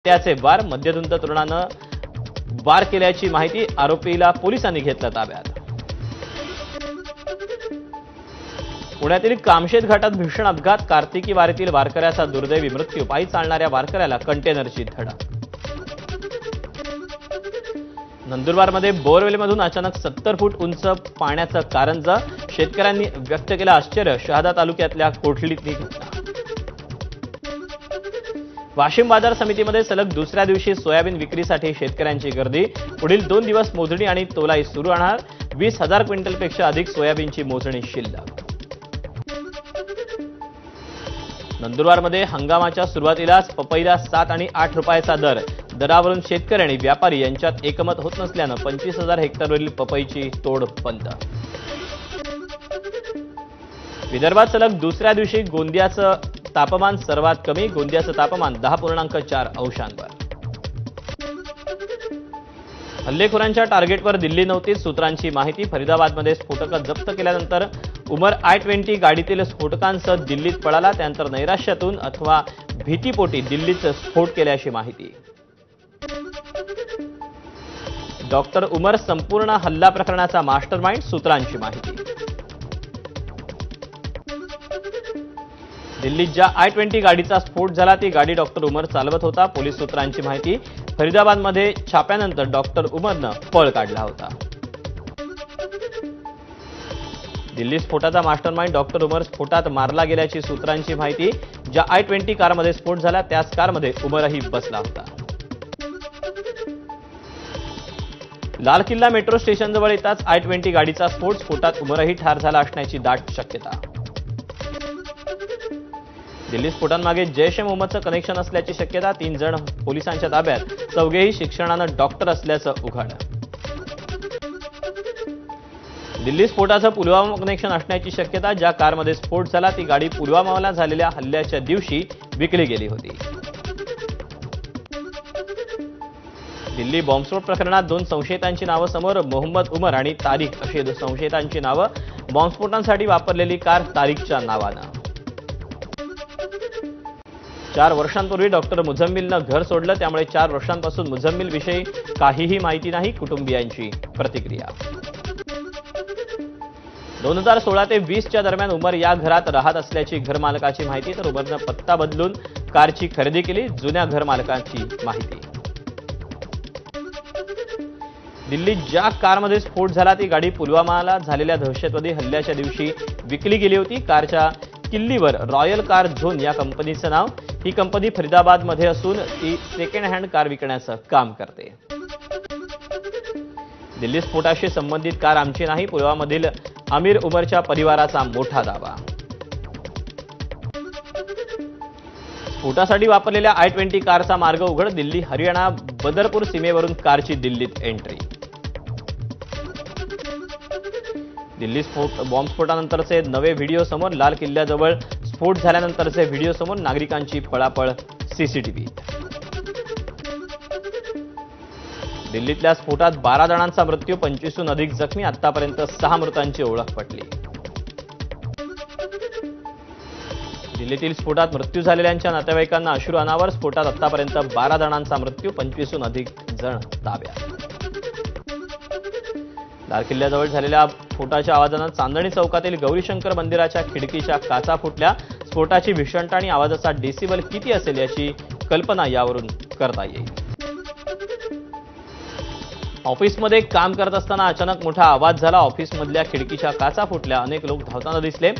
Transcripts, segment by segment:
त्याचे वार मद्यधुंद तरुणानं वार केल्याची माहिती, आरोपीला पोलिसांनी घेतलं ताब्यात। पुण्यातील कामशेत घाटात भीषण अपघात, कार्तिकी वारीतील वारकऱ्याचा दुर्दैवी मृत्यू, पायी चालणाऱ्या वारकऱ्याला कंटेनरची धडक। नंदुरबारमध्ये बोरवेलमधून अचानक 70 फूट उंच पाण्याचं कारंजा, शेतकऱ्यांनी व्यक्त केलं आश्चर्य, शहादा तालुक्यातल्या कोठलीतली घटना। वाशिम बाजार समितीमध्ये सलग दुसऱ्या दिवशी सोयाबीन विक्रीसाठी शेतकऱ्यांची गर्दी, पुढील 2 दिवस मोजणी आणि तोलाई सुरू राहणार, 20,000 क्विंटलपेक्षा अधिक सोयाबीनची मोजणी शिल्लक। नंदुरबारमध्ये हंगामाच्या सुरुवातीलाच पपईला 7 आणि 8 रुपयाचा दर, दरावरून शेतकरी आणि व्यापारी यांच्यात एकमत होत नसल्यानं 25,000 हेक्टरवरील पपईची तोड बंद। विदर्भात सलग दुसऱ्या दिवशी गोंदियाचं तापमान सर्वात कमी, गोंदियाचं तापमान 10.4 अंशांवर। हल्लेखोरांच्या टार्गेटवर दिल्ली नव्हतीच, सूत्रांची माहिती, फरीदाबादमध्ये स्फोटकं जप्त केल्यानंतर उमर I-20 गाडीतील स्फोटकांसह दिल्लीत पळाला, त्यानंतर नैराश्यातून अथवा भीतीपोटी दिल्लीत स्फोट केल्याची माहिती। डॉक्टर उमर संपूर्ण हल्ला प्रकरणाचा मास्टरमाइंड, सूत्रांची माहिती। दिल्लीत ज्या I-20 गाडीचा स्फोट झाला ती गाडी डॉक्टर उमर चालवत होता, पोलीस सूत्रांची माहिती। फरीदाबादमध्ये छाप्यानंतर डॉक्टर उमरनं पळ काढला होता। दिल्ली स्फोटाचा मास्टरमाइंड डॉक्टर उमर स्फोटात मारला गेल्याची सूत्रांची माहिती। ज्या I-20 कारमध्ये स्फोट झाला त्याच कारमध्ये उमरही बसला होता। लाल किल्ला मेट्रो स्टेशनजवळ येताच I-20 गाडीचा स्फोटात उमरही ठार झाला असण्याची दाट शक्यता। दिल्ली स्फोटांमागे जैश ए मोहम्मदचं कनेक्शन असल्याची शक्यता, 3 जण पोलिसांच्या ताब्यात, चौघेही शिक्षणानं डॉक्टर असल्याचं उघड। दिल्ली स्फोटाचं पुलवामा कनेक्शन असण्याची शक्यता, ज्या कारमध्ये स्फोट झाला ती गाडी पुलवामाला झालेल्या हल्ल्याच्या दिवशी विकली गेली होती। दिल्ली बॉम्बस्फोट प्रकरणात 2 संशयितांची नावं समोर, मोहम्मद उमर आणि तारिक अशी 2 संशयितांची नावं, बॉम्बस्फोटांसाठी वापरलेली कार तारिकच्या नावानं। 4 वर्षांपूर्वी डॉक्टर मुझम्मिलनं घर सोडलं, त्यामुळे 4 वर्षांपासून मुझम्मिल विषयी काहीही माहिती नाही, कुटुंबियांची प्रतिक्रिया। 2016 ते 20च्या दरम्यान उमर या घरात राहत असल्याची घरमालकाची माहिती, तर उमरनं पत्ता बदलून कारची खरेदी केली, जुन्या घरमालकाची माहिती। दिल्लीत ज्या कारमध्ये स्फोट झाला ती गाडी पुलवामाला झालेल्या दहशतवादी हल्ल्याच्या दिवशी विकली गेली होती। कारच्या किल्लीवर रॉयल कार झोन या कंपनीचं नाव, ही कंपनी फरीदाबादमध्ये असून ती सेकंड हँड कार विकण्याचं काम करते। दिल्ली स्फोटाशी संबंधित कार आमची नाही, पुलवामामधील आमिर उमरच्या परिवाराचा मोठा दावा। स्फोटासाठी वापरलेल्या I-20 कारचा मार्ग उघड, दिल्ली हरियाणा बदरपूर सीमेवरून कारची दिल्लीत एंट्री। दिल्ली बॉम्बस्फोटानंतरचे नवे व्हिडिओ समोर, लाल किल्ल्याजवळ स्फोट झाल्यानंतरचे व्हिडिओ समोर, नागरिकांची पळापळ सीसीटीव्ही। दिल्लीतल्या स्फोटात 12 जणांचा मृत्यू, 25हून अधिक जखमी, आतापर्यंत 6 मृतांची ओळख पटली। दिल्लीतील स्फोटात मृत्यू झालेल्यांच्या नातेवाईकांना अश्रू अनावर, स्फोटात आतापर्यंत 12 जणांचा मृत्यू, 25हून अधिक जण ताब्यात। लाल किल्ल्याजवळ झालेल्या स्फोटाच्या आवाजानं चांदणी चौकातील गौरीशंकर मंदिराच्या खिडकीच्या काचा फुटल्या, स्फोटाची भीषणता आणि आवाजाचा डेसिबल किती असेल याची कल्पना यावरून करता येईल। ऑफिसमध्ये काम करत असताना अचानक मोठा आवाज झाला, ऑफिसमधल्या खिडकीच्या काचा फुटल्या, अनेक लोक धावताना दिसले।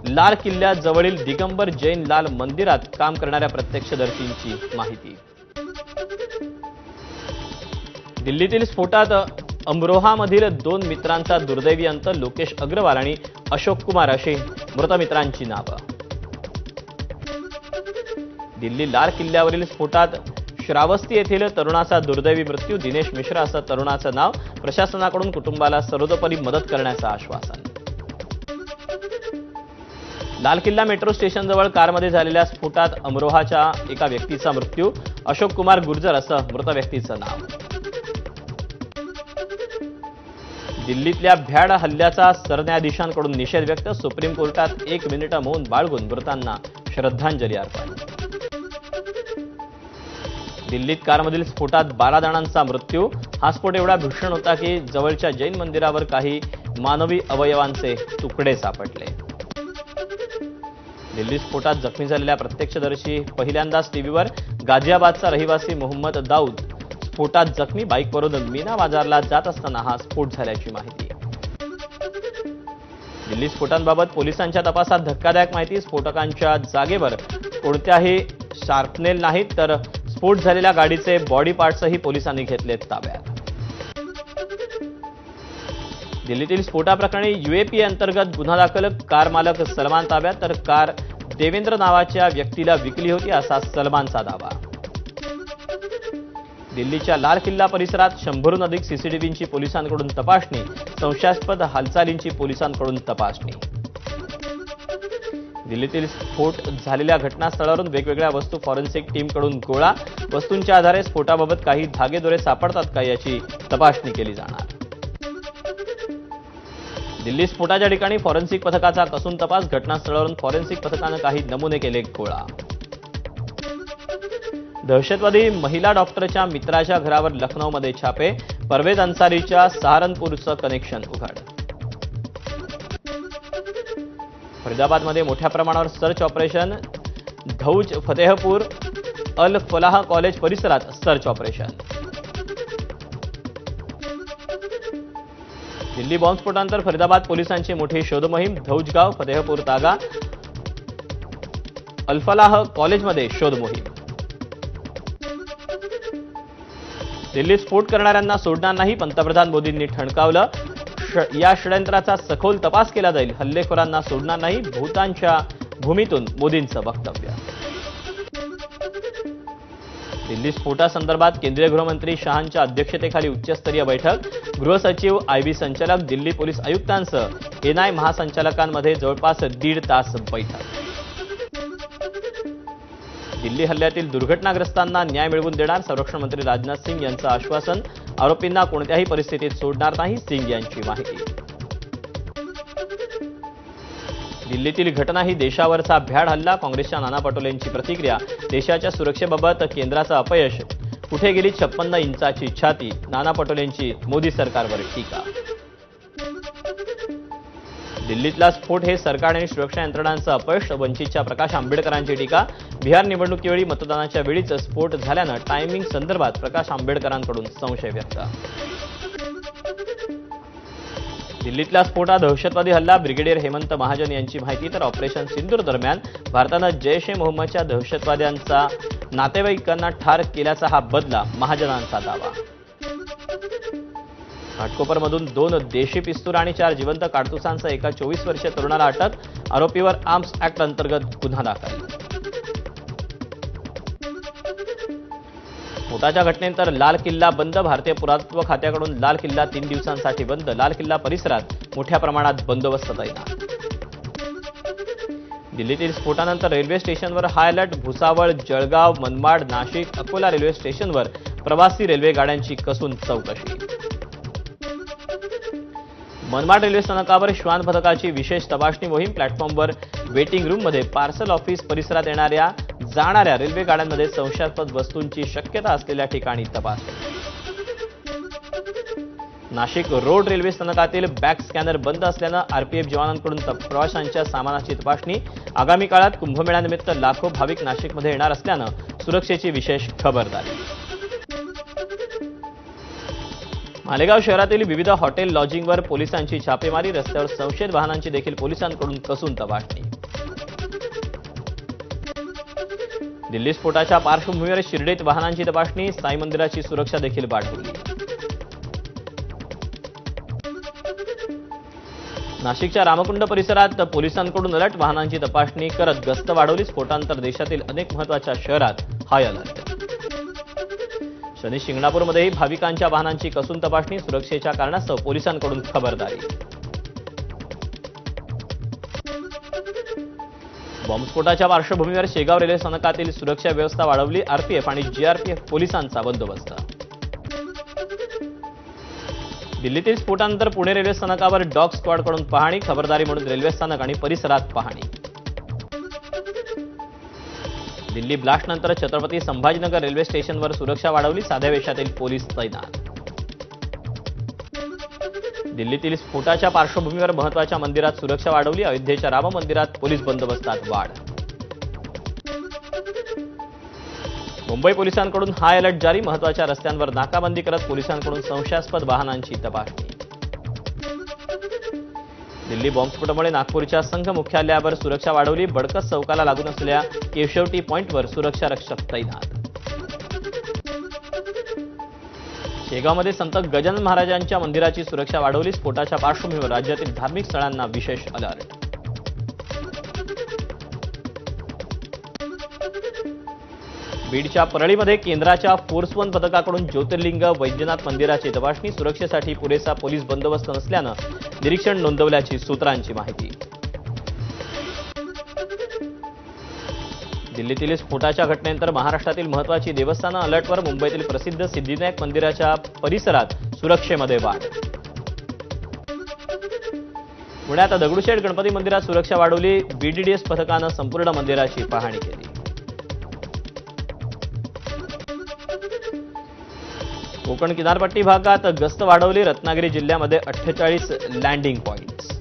लाल किल्ल्याजवळील दिगंबर जैन लाल मंदिरात काम करणाऱ्या प्रत्यक्षदर्शींची माहिती। दिल्लीतील स्फोटात अमरोहामधील 2 मित्रांचा दुर्दैवी अंत, लोकेश अग्रवाल आणि अशोक कुमार अशी मृत मित्रांची नावं। दिल्ली लाल किल्ल्यावरील स्फोटात श्रावस्ती येथील तरुणाचा दुर्दैवी मृत्यू, दिनेश मिश्रा असं तरुणाचं नाव, प्रशासनाकडून कुटुंबाला सर्वतोपरी मदत करण्याचं आश्वासन। लाल किल्ला मेट्रो स्टेशनजवळ कारमध्ये झालेल्या स्फोटात अमरोहाच्या एका व्यक्तीचा मृत्यू, अशोक कुमार गुर्जर असं मृत व्यक्तीचं नाव। दिल्लीतल्या भ्याड हल्ल्याचा सरन्यायाधीशांकडून निषेध व्यक्त, सुप्रीम कोर्टात 1 मिनिट मौन बाळगून मृतांना श्रद्धांजली अर्पण। दिल्लीत कारमधील स्फोटात 12 जणांचा मृत्यू. हा स्फोट एवढा भीषण होता की जवळच्या जैन मंदिरावर काही मानवी अवयवांचे तुकडे सापडले. दिल्ली स्फोटात जखमी झालेल्या प्रत्यक्षदर्शी पहिल्यांदाच टीव्हीवर. गाझियाबादचा रहिवासी मोहम्मद दाऊद स्फोटात जखमी. बाईकवरून मीना बाजारला जात असताना हा स्फोट झाल्याची माहिती. दिल्ली स्फोटांबाबत पोलिसांच्या तपासात धक्कादायक माहिती. स्फोटकांच्या जागेवर कोणत्याही शार्पनेल नाहीत, तर स्फोट झालेल्या गाडीचे बॉडी पार्ट्सही पोलिसांनी घेतलेत ताब्यात. दिल्लीतील स्फोटाप्रकरणी यूएपीए अंतर्गत गुन्हा दाखल. कार मालक सलमान ताब्यात, तर कार देवेंद्र नावाच्या व्यक्तीला विकली होती असा सलमानचा दावा. दिल्लीच्या लाल किल्ला परिसरात 100हून अधिक सीसीटीव्हींची पोलिसांकडून तपासणी. संशयास्पद हालचालींची पोलिसांकडून तपासणी. दिल्लीतील स्फोट झालेल्या घटनास्थळावरून वेगवेगळ्या वस्तू फॉरेन्सिक टीमकडून गोळा. वस्तूंच्या आधारे स्फोटाबाबत काही धागेदोरे सापडतात का याची तपासणी केली जाणार. दिल्ली स्फोटाच्या ठिकाणी फॉरेन्सिक पथकाचा कसून तपास. घटनास्थळावरून फॉरेन्सिक पथकानं काही नमुने केले गोळा. दहशतवादी महिला डॉक्टरच्या मित्राच्या घरावर लखनौमध्ये छापे. परवेज अन्सारीच्या सहारनपूरचं कनेक्शन उघड. फरीदाबादमध्ये मोठ्या प्रमाणावर सर्च ऑपरेशन. धौज फतेहपूर अल फलाह कॉलेज परिसरात सर्च ऑपरेशन. दिल्ली बॉम्बस्फोटानंतर फरीदाबाद पोलिसांची मोठी शोध मोहीम. धौजगाव, फतेहपूर तागा, अल-फलाह कॉलेजमध्ये शोध मोहीम. दिल्लीत स्फोट करणाऱ्यांना सोडणार नाही, पंतप्रधान मोदींनी ठणकावलं. या षडयंत्राचा सखोल तपास केला जाईल. हल्लेखोरांना सोडणार नाही, भूतानच्या भूमीतून मोदींचं वक्तव्य. दिल्ली स्फोटासंदर्भात केंद्रीय गृहमंत्री शहांच्या अध्यक्षतेखाली उच्चस्तरीय बैठक. गृहसचिव, आयबी संचालक, दिल्ली पोलीस आयुक्तांसह एनआय महासंचालकांमध्ये जवळपास 1.5 तास बैठक. दिल्ली हल्ल्यातील दुर्घटनाग्रस्तांना न्याय मिळवून देणार. संरक्षण मंत्री राजनाथ सिंग यांचं आश्वासन. आरोपींना कोणत्याही परिस्थितीत सोडणार नाही, सिंग यांची माहिती. दिल्लीतील घटना ही देशावरचा भ्याड हल्ला. काँग्रेसच्या नाना पटोलेंची प्रतिक्रिया. देशाच्या सुरक्षेबाबत केंद्राचं अपयश. कुठे गेली 56 इंचाची छाती. नाना पटोलेंची मोदी सरकारवर टीका. दिल्लीतला स्फोट हे सरकार आणि सुरक्षा यंत्रणांचं अपयश. वंचितच्या प्रकाश आंबेडकरांची टीका. बिहार निवडणुकीवेळी मतदानाच्या वेळीच स्फोट झाल्यानं टायमिंग संदर्भात प्रकाश आंबेडकरांकडून संशय व्यक्त. दिल्लीतला स्फोट हा दहशतवादी हल्ला. ब्रिगेडियर हेमंत महाजन यांची माहिती. तर ऑपरेशन सिंदूर दरम्यान भारतानं जैश ए मोहम्मदच्या दहशतवाद्यांचा नातेवाईकांना ठार केल्याचा हा बदला. महाजनांचा दावा. घाटकोपरमधून 2 देशी पिस्तूल आणि 4 जिवंत काडतुसांसह एका 24 वर्षीय तरुणाला अटक. आरोपीवर आर्म्स ऍक्ट अंतर्गत गुन्हा दाखल. स्फोटाच्या घटनेनंतर लाल किल्ला बंद. भारतीय पुरातत्व खात्याकडून लाल किल्ला 3 दिवसांसाठी बंद. लाल किल्ला परिसरात मोठ्या प्रमाणात बंदोबस्त तैनात. दिल्लीतील स्फोटानंतर रेल्वे स्टेशनवर high alert. Bhusawal, Jalgaon, Manmad, Nashik, Akola railway स्टेशनवर प्रवासी रेल्वे गाड्यांची कसून चौकशी. मनमाड रेल्वे स्थानकावर श्वान पथकाची विशेष तपासणी मोहीम. प्लॅटफॉर्मवर वेटिंग रूममध्ये पार्सल ऑफिस परिसरात जाणाऱ्या रेल्वे गाड्यांमध्ये संशयास्पद वस्तूंची शक्यता असलेल्या ठिकाणी तपासणी. नाशिक रोड रेल्वे स्थानकातील बॅक स्कॅनर बंद असल्यानं आरपीएफ जवानांकडून प्रवाशांच्या सामानाची तपासणी. आगामी काळात कुंभमेळ्यानिमित्त लाखो भाविक नाशिकमध्ये येणार असल्यानं सुरक्षेची विशेष खबरदारी. मालेगाव शहरातील विविध हॉटेल लॉजिंगवर पोलिसांची छापेमारी. रस्त्यावर संशयित वाहनांची देखील पोलिसांकडून कसून तपासणी. दिल्ली स्फोटाच्या पार्श्वभूमीवर शिर्डीत वाहनांची तपासणी. साई मंदिराची सुरक्षा देखील वाढवली. नाशिकच्या रामकुंड परिसरात पोलिसांकडून अलर्ट. वाहनांची तपासणी करत गस्त वाढवली. स्फोटानंतर देशातील अनेक महत्त्वाच्या शहरात हाय अलर्ट. शनी शिंगणापूरमध्येही भाविकांच्या वाहनांची कसून तपासणी. सुरक्षेच्या कारणास्तव पोलिसांकडून खबरदारी. बॉम्बस्फोटाच्या पार्श्वभूमीवर शेगाव रेल्वे स्थानकातील सुरक्षा व्यवस्था वाढवली. आरपीएफ आणि जीआरपीएफ पोलिसांचा बंदोबस्त. दिल्लीतील स्फोटानंतर पुणे रेल्वे स्थानकावर डॉग स्क्वॉडकडून पाहणी. खबरदारी म्हणून रेल्वे स्थानक आणि परिसरात पाहणी. दिल्ली ब्लास्टनंतर छत्रपती संभाजीनगर रेल्वे स्टेशनवर सुरक्षा वाढवली, साध्या वेशातील पोलीस तैनात. दिल्लीतील स्फोटाच्या पार्श्वभूमीवर महत्त्वाच्या मंदिरात सुरक्षा वाढवली, अयोध्येच्या राम मंदिरात पोलीस बंदोबस्तात वाढ. मुंबई पोलिसांकडून हाय अलर्ट जारी, महत्त्वाच्या रस्त्यांवर नाकाबंदी करत पोलिसांकडून संशयास्पद वाहनांची तपासणी. दिल्ली बॉम्बस्फोटामुळे नागपूरच्या संघ मुख्यालयावर सुरक्षा वाढवली, बडकस चौकाला लागून असलेल्या केशवटी पॉइंटवर सुरक्षा रक्षक तैनात. शेगावमध्ये संत गजानन महाराजांच्या मंदिराची सुरक्षा वाढवली, स्फोटाच्या पार्श्वभूमीवर राज्यातील धार्मिक स्थळांना विशेष अलर्ट. बीडच्या परळीमध्ये केंद्राच्या फोर्स 1 पथकाकडून ज्योतिर्लिंग वैद्यनाथ मंदिराची तपासणी, सुरक्षेसाठी पुरेसा पोलीस बंदोबस्त नसल्यानं निरीक्षण नोंदवल्याची सूत्रांची माहिती. दिल्लीतील स्फोटाच्या घटनेनंतर महाराष्ट्रातील महत्त्वाची देवस्थानं अलर्टवर, मुंबईतील प्रसिद्ध सिद्धिविनायक मंदिराच्या परिसरात सुरक्षेमध्ये वाढ. पुण्यात दगडूशेठ गणपती मंदिरात सुरक्षा वाढवली, बीडीडीएस पथकानं संपूर्ण मंदिराची पाहणी केली. कोकण किनारपट्टी भागात गस्त वाढवली, रत्नागिरी जिल्ह्यामध्ये 48 लँडिंग पॉइंट्स.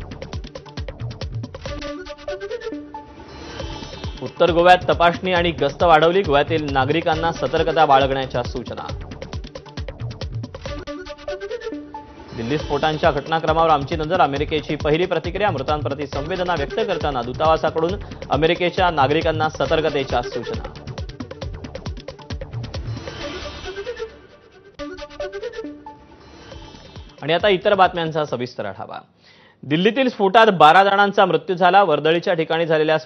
उत्तर गोव्यात तपासणी आणि गस्त वाढवली, गोव्यातील नागरिकांना सतर्कता बाळगण्याच्या सूचना. दिल्ली स्फोटांच्या घटनाक्रमावर आमची नजर, अमेरिकेची पहिली प्रतिक्रिया, मृतांप्रती संवेदना व्यक्त करताना दूतावासाकडून अमेरिकेच्या नागरिकांना सतर्कतेच्या सूचना. आणि आता इतर बातम्यांचा सविस्तर आढावा. दिल्लीतील स्फोटात 12 जणांचा मृत्यू झाला, वर्दळीच्या ठिकाणी झालेल्या